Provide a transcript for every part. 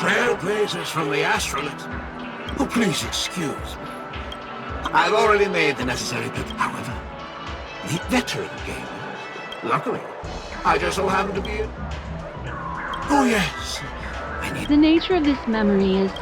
Trailblazers from the astrolite. Oh, please excuse me. I've already made the necessary pick. However, the veteran gamers. Luckily, I just so happen to be it. Oh, yes. I need... The nature of this memory is...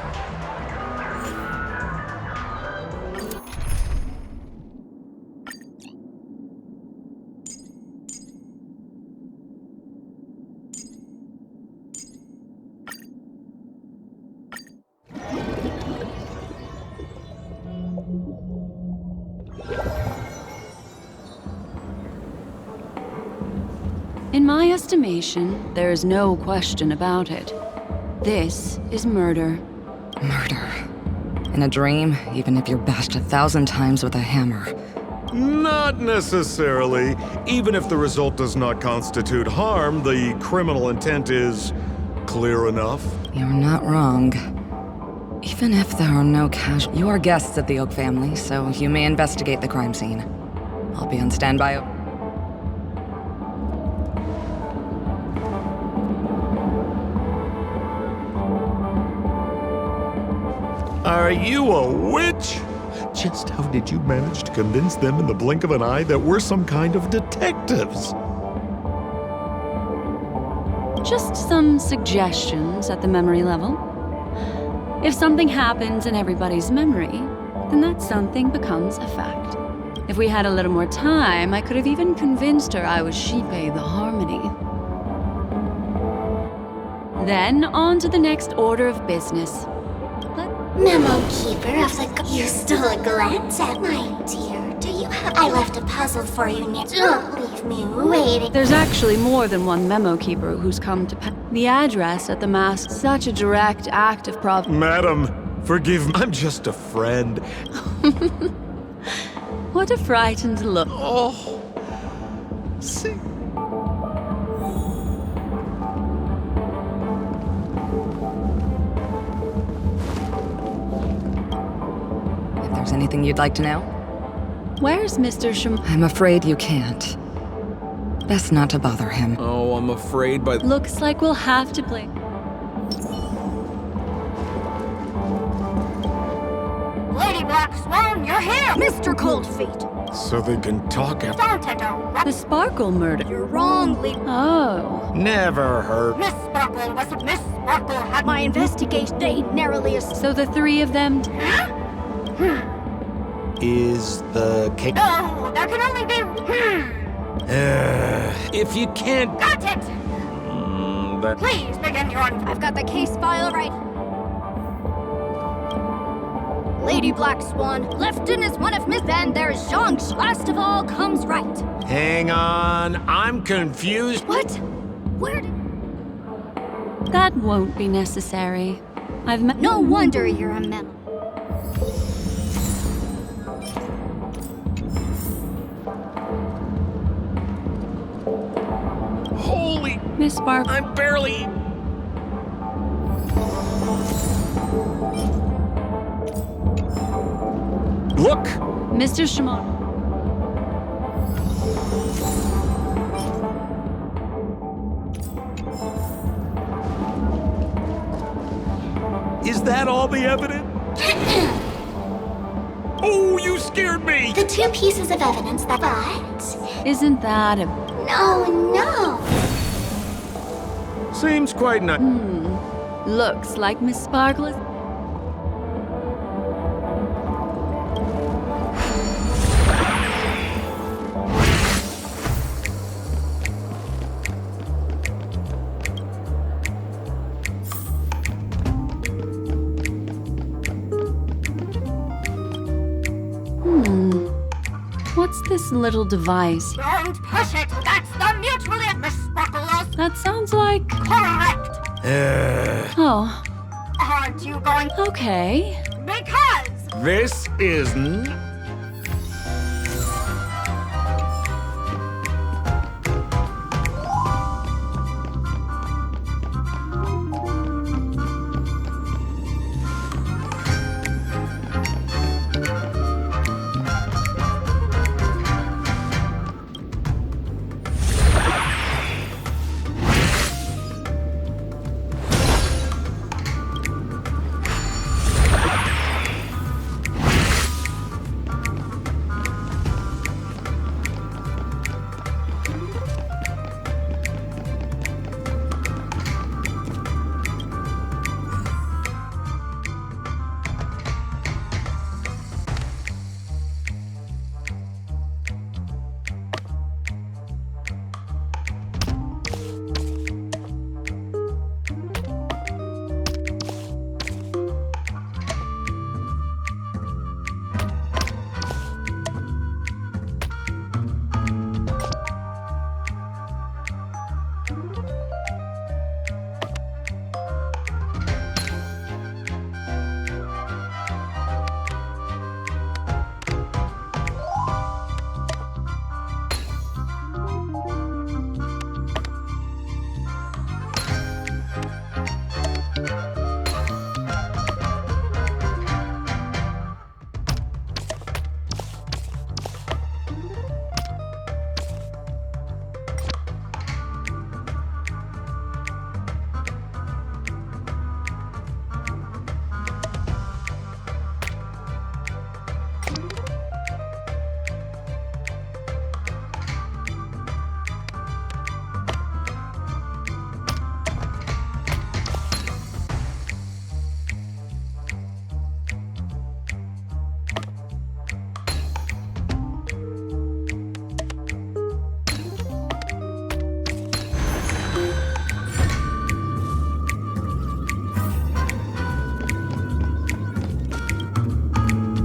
In my estimation, there is no question about it. This is murder. Murder. In a dream, even if you're bashed 1,000 times with a hammer. Not necessarily. Even if the result does not constitute harm, the criminal intent is clear enough. You're not wrong. Even if there are no You are guests of the Oak family, so you may investigate the crime scene. I'll be on standby. Are you a witch? Just how did you manage to convince them in the blink of an eye that we're some kind of detectives? Just some suggestions at the memory level. If something happens in everybody's memory, then that something becomes a fact. If we had a little more time, I could have even convinced her I was Shipe the Harmony. Then, on to the next order of business. Memo keeper of the... You stole a glance at my dear. Do you have... I left a puzzle for you, Nick. Don't leave me waiting. There's actually more than one memo keeper who's come to the address at the mask. Such a direct act of Madam, forgive me. I'm just a friend. What a frightened look. Oh. See... Anything you'd like to know? Where's Mr. Shim? I'm afraid you can't. Best not to bother him. Oh, I'm afraid by... Looks like we'll have to play. Lady Black Swan, you're here! Mr. Cold Feet! So they can talk after... Don't interrupt! The Sparkle murder. You're wrong, Lady... Oh. Never heard. Miss Sparkle was... Miss Sparkle had... My investigation, they narrowly... So the three of them... Is the case... No, there can only be... if you can't... Got it! That... Please begin your... I've got the case file right. Lady Black Swan, Lefton is one of Miss... Then there's Zhang. Last of all comes right. Hang on, I'm confused. What? Where did... That won't be necessary. I've met... No wonder you're a memo. Holy... Miss Sparkle. I'm barely... Look! Mr. Shimon. Is that all the evidence? Oh, you scared me! The two pieces of evidence that... But... Isn't that a... No. Seems quite not... Looks like Miss Sparkle is... What's this little device? Don't push it! That's the mutually... Miss Sparkle... That sounds like... Correct! Oh. Aren't you going... Okay. Because This is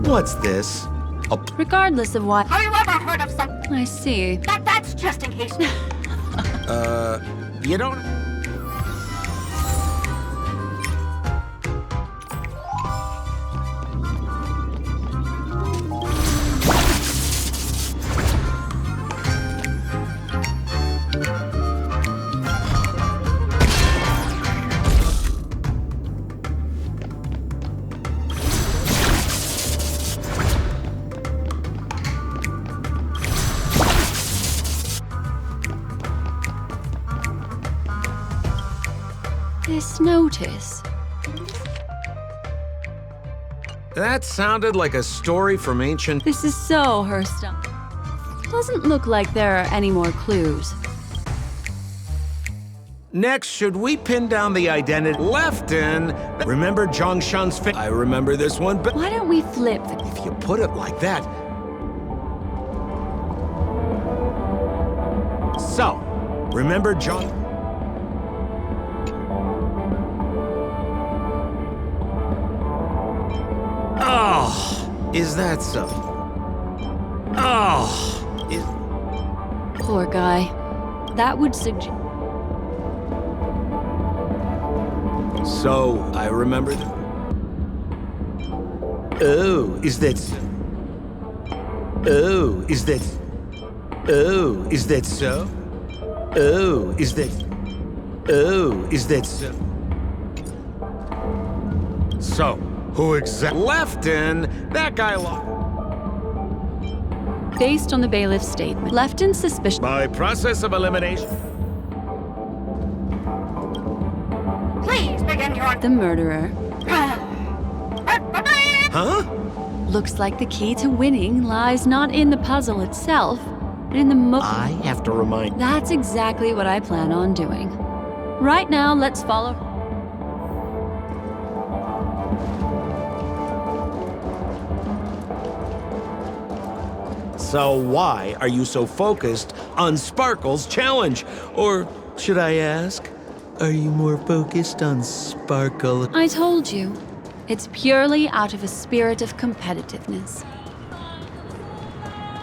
What's this? Regardless of what... have you ever heard of some... I see. That's just in case... You don't... This notice. That sounded like a story from ancient... This is so her stuff. Doesn't look like there are any more clues. Next, should we pin down the identity left in... Remember Zhongshan's face? I remember this one, but... Why don't we flip the... If you put it like that... So, remember John... Oh, is that so? Oh, is... Poor guy. That would suggest... So, I remember the... Oh, is that so? Oh, is that... Oh, is that so? Oh, is that... Oh, is that so? So, who exactly... Left in, that guy lost. Based on the bailiff's statement, left in suspicion... By process of elimination... Please begin your... The murderer. Huh? Looks like the key to winning lies not in the puzzle itself, but in the I have to remind... That's exactly what I plan on doing. Right now, let's follow... So why are you so focused on Sparkle's challenge? Or should I ask, are you more focused on Sparkle? I told you. It's purely out of a spirit of competitiveness.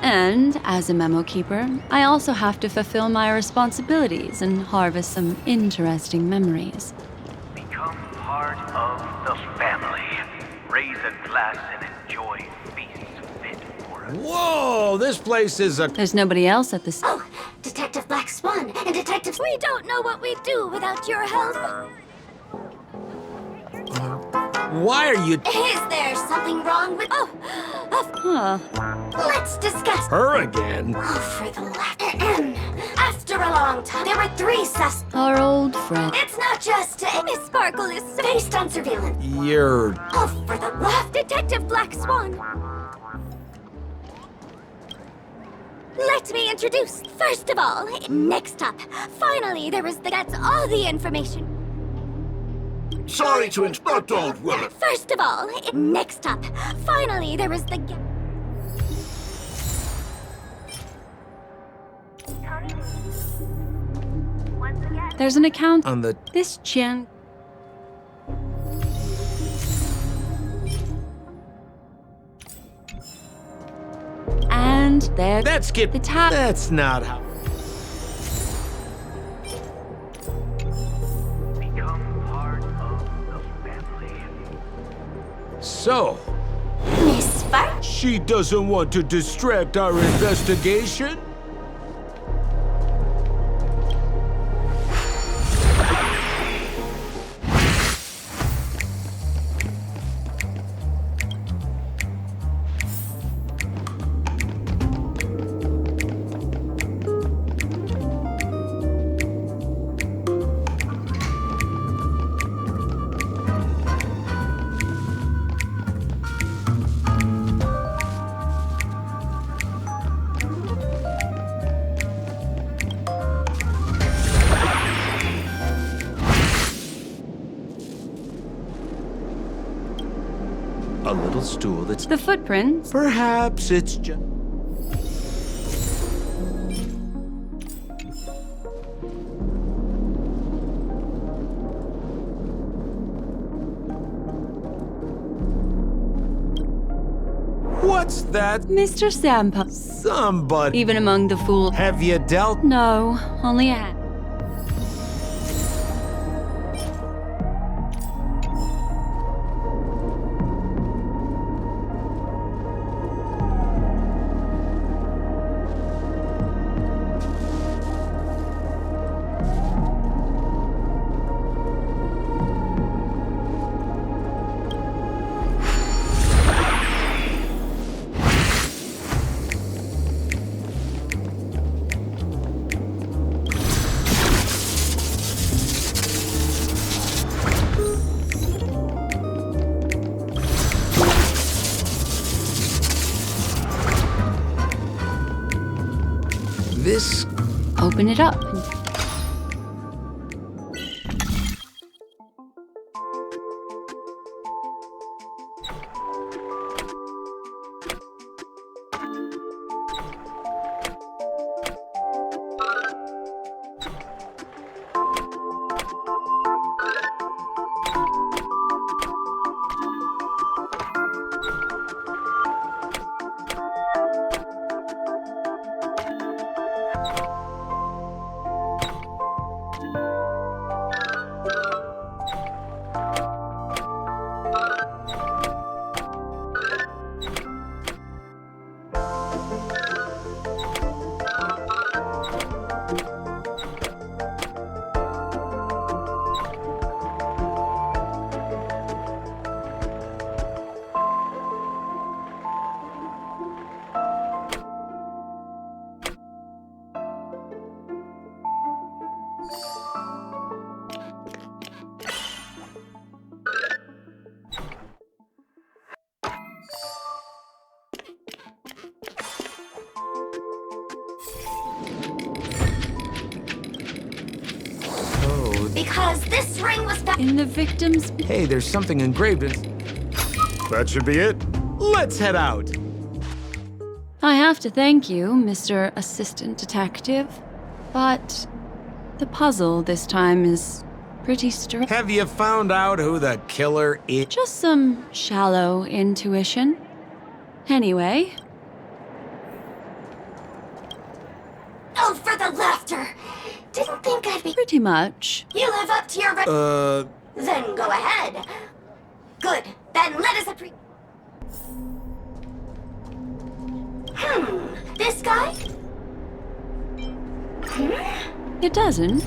And, as a memo keeper, I also have to fulfill my responsibilities and harvest some interesting memories. Become part of the family. Raise and glass and enjoy feasts fit for us. Whoa, this place is a... There's nobody else at this. Oh, Detective Black Swan and Detective... We don't know what we'd do without your help. Why are you... Is there something wrong with... Oh, Huh. let's discuss... Her again? Oh, for the left. After a long time, there were 3 suspects. Our old friend. It's not just... Miss Sparkle is based on surveillance. You're... Oh, for the left. Detective Black Swan. Let me introduce. First of all, next up. Finally, there was the... That's all the information. Sorry to interrupt, don't worry. First of all, next up. Finally, there was the... There's an account on the... This Jen. And there. That's get... The top. That's not how... Become part of the family. So, Miss Sparkle. she doesn't want to distract our investigation? A little stool that's... The footprints. Perhaps it's just... What's that? Mr. Sampa. Somebody... Even among the fools. Have you dealt... No, only a hat. This... Open it up. Because this ring was found In the victim's... Hey, there's something engraved in... That should be it. Let's head out. I have to thank you, Mr. Assistant Detective. But the puzzle this time is pretty strange. Have you found out who the killer is? Just some shallow intuition. Anyway, Oh, for the laughter! Didn't think I'd be... pretty much. You live up to your... Then go ahead. Good. Then let us This guy? It doesn't.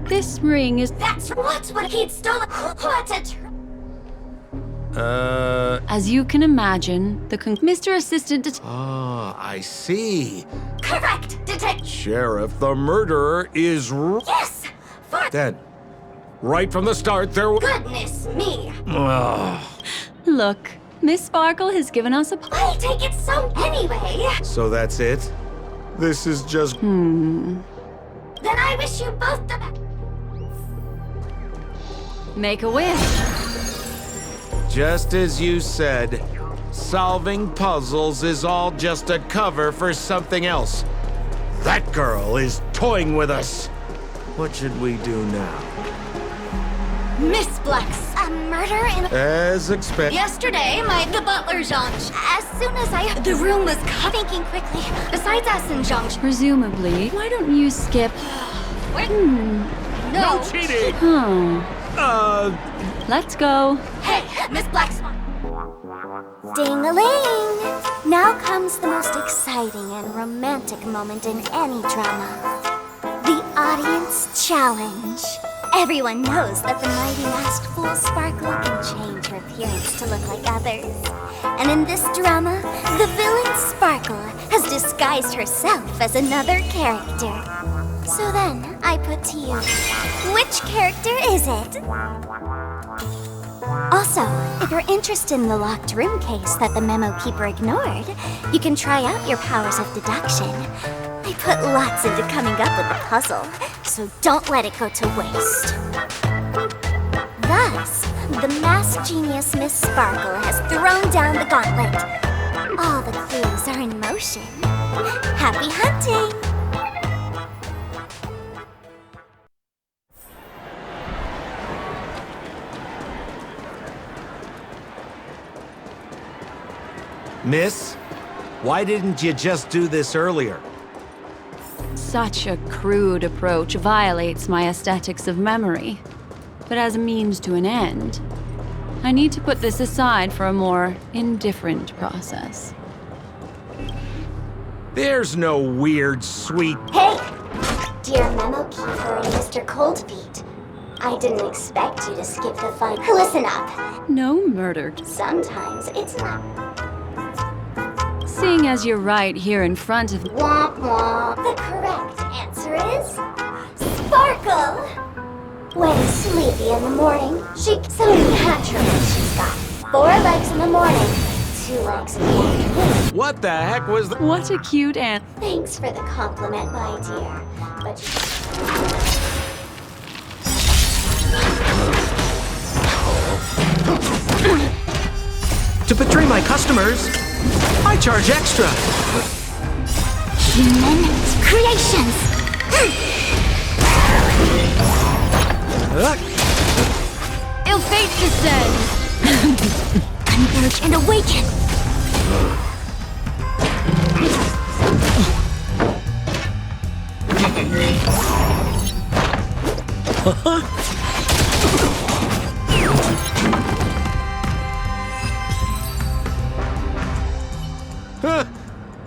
This ring is... That's what he'd stolen. What a As you can imagine, Mr. Assistant I see. correct, detective. Sheriff, the murderer is Yes! For dead. Right from the start, there was... goodness me. Look, Miss Sparkle has given us a... I take it so anyway. So that's it? This is just... Then I wish you both the best. Make a wish. Just as you said, solving puzzles is all just a cover for something else. That girl is toying with us. What should we do now? Miss Black's a murder in As expected. Yesterday, the butler, Jean. As soon as the room was thinking quickly. Besides us and Jean. Presumably, why don't you skip... No cheating! Let's go. Hey, Miss Black's. Ding-a-ling! Now comes the most exciting and romantic moment in any drama. The audience challenge. Everyone knows that the mighty masked fool Sparkle can change her appearance to look like others. And in this drama, the villain Sparkle has disguised herself as another character. So then, I put to you, which character is it? Also, if you're interested in the locked room case that the memo keeper ignored, you can try out your powers of deduction. I put lots into coming up with the puzzle, so don't let it go to waste. Thus, the masked genius Miss Sparkle has thrown down the gauntlet. All the clues are in motion. Happy hunting! Miss, why didn't you just do this earlier? Such a crude approach violates my aesthetics of memory. But as a means to an end, I need to put this aside for a more indifferent process. There's no weird, sweet... Hey! Dear Memo Keeper and Mr. Coldfeet, I didn't expect you to skip the fight. Listen up. No murder. Sometimes it's not. Seeing as you're right here in front of... Womp womp. The correct answer is... Sparkle! When sleepy in the morning, so naturally she's got 4 legs in the morning, 2 legs in the afternoon. What the heck was that? What a cute ant. Thanks for the compliment, my dear. But To betray my customers, I charge extra. human creations! Ill fate descends. Converge and awaken!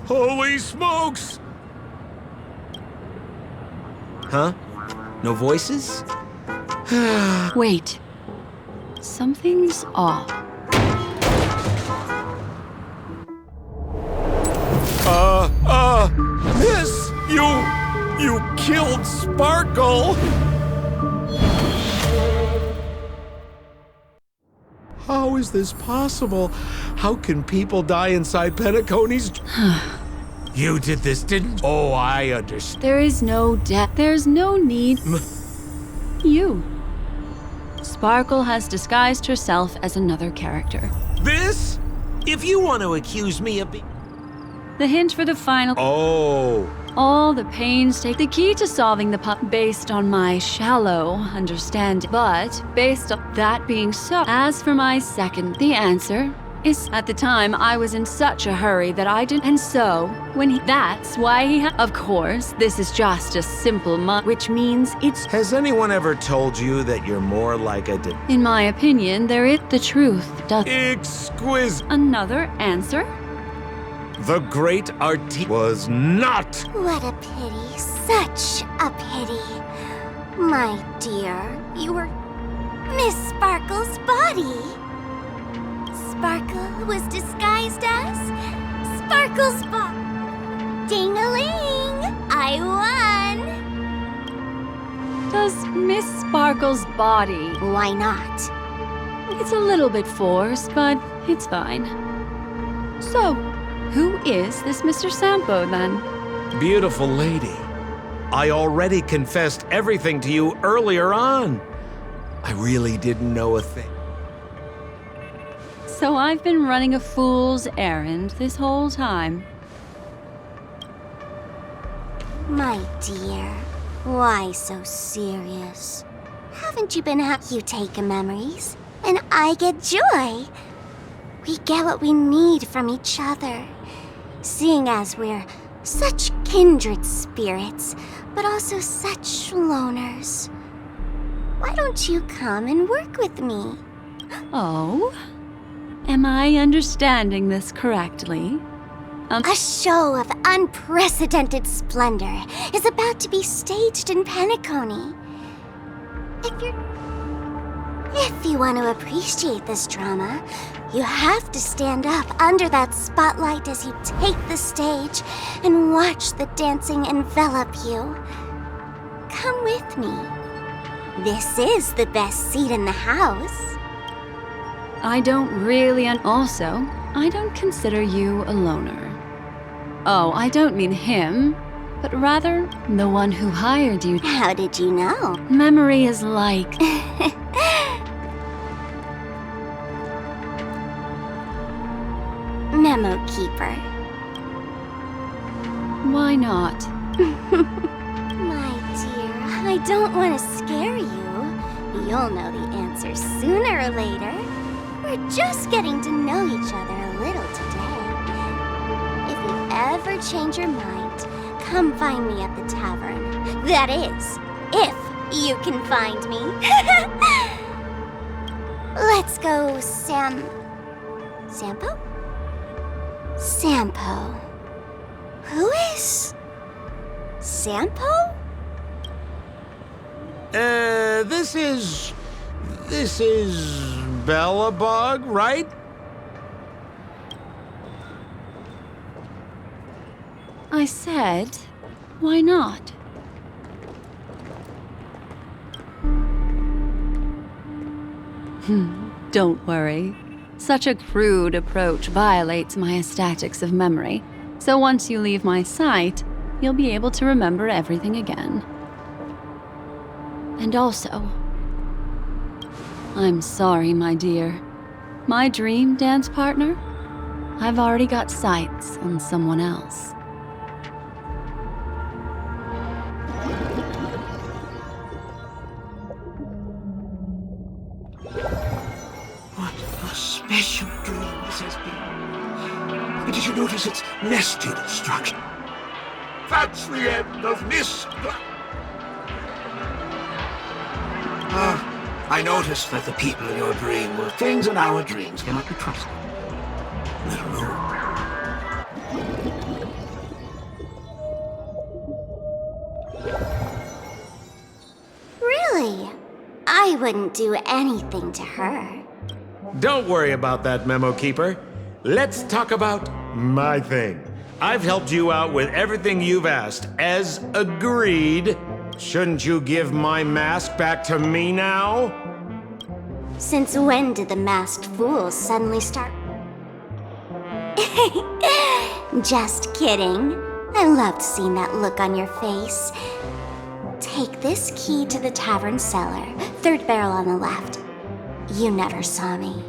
Holy smokes! Huh? No voices? Wait. Something's off. Miss, you killed Sparkle! How is this possible? How can people die inside Penacony's... You did this, didn't you? Oh, I understand. There is no death. There's no need. You. Sparkle has disguised herself as another character. This? If you want to accuse me of being... The hint for the final. Oh. All the pains take the key to solving the puzzle based on my shallow understanding. But based on that being so, as for my second, the answer is at the time I was in such a hurry that I didn't. And so, that's why he had. Of course, this is just a simple which means it's. Has anyone ever told you that you're more like a... In my opinion, there is the truth. Does Exquisite. another answer? The great artist was not. What a pity, such a pity. My dear, you were Miss Sparkle's body. Sparkle was disguised as Sparkle's body. Ding-a-ling! I won! Does Miss Sparkle's body? Why not? It's a little bit forced, but it's fine. So, who is this Mr. Sampo, then? Beautiful lady. I already confessed everything to you earlier on. I really didn't know a thing. So I've been running a fool's errand this whole time. My dear, why so serious? Haven't you been happy? You take memories, and I get joy. We get what we need from each other, seeing as we're such kindred spirits, but also such loners. Why don't you come and work with me? Oh? Am I understanding this correctly? A show of unprecedented splendor is about to be staged in Penacony. If you want to appreciate this drama, you have to stand up under that spotlight as you take the stage and watch the dancing envelop you. Come with me. This is the best seat in the house. I don't really, and also, I don't consider you a loner. Oh, I don't mean him, but rather the one who hired you. How did you know? Memory is like... Memo keeper. Why not? My dear, I don't want to scare you. You'll know the answer sooner or later. We're just getting to know each other a little today. If you ever change your mind, come find me at the tavern. That is, if you can find me. Let's go, Sampo? Sampo. Who is Sampo? This is Bellabog, right? I said, why not? Don't worry. Such a crude approach violates my statics of memory, so once you leave my sight, you'll be able to remember everything again. And also, I'm sorry, my dear. My dream dance partner? I've already got sights on someone else. What a special dream this has been. Did you notice its nested structure? That's the end of Miss... I noticed that the people in your dream were things in our dreams cannot be trusted. Little Lou. Really? I wouldn't do anything to her. Don't worry about that, Memo Keeper. Let's talk about my thing. I've helped you out with everything you've asked, as agreed. Shouldn't you give my mask back to me now? Since when did the masked fools suddenly start? Just kidding. I loved seeing that look on your face. Take this key to the tavern cellar, third barrel on the left. You never saw me.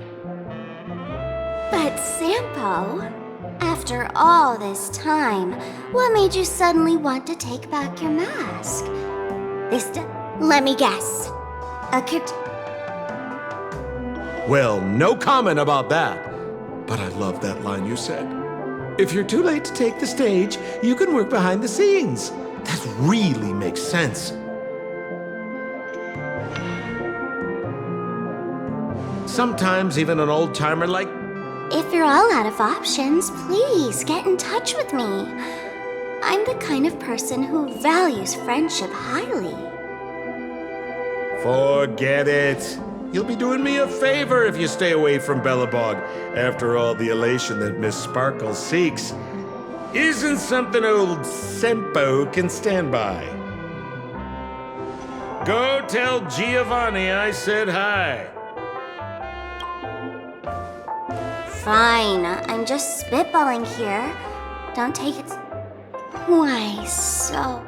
But Sampo, after all this time, what made you suddenly want to take back your mask? Let me guess. Well, no comment about that. But I love that line you said. If you're too late to take the stage, you can work behind the scenes. That really makes sense. Sometimes even an old-timer like If you're all out of options, please get in touch with me. I'm the kind of person who values friendship highly. Forget it. You'll be doing me a favor if you stay away from Bellabog. After all, the elation that Miss Sparkle seeks isn't something old Sempo can stand by. Go tell Giovanni I said hi. Fine, I'm just spitballing here. Don't take it... Why so...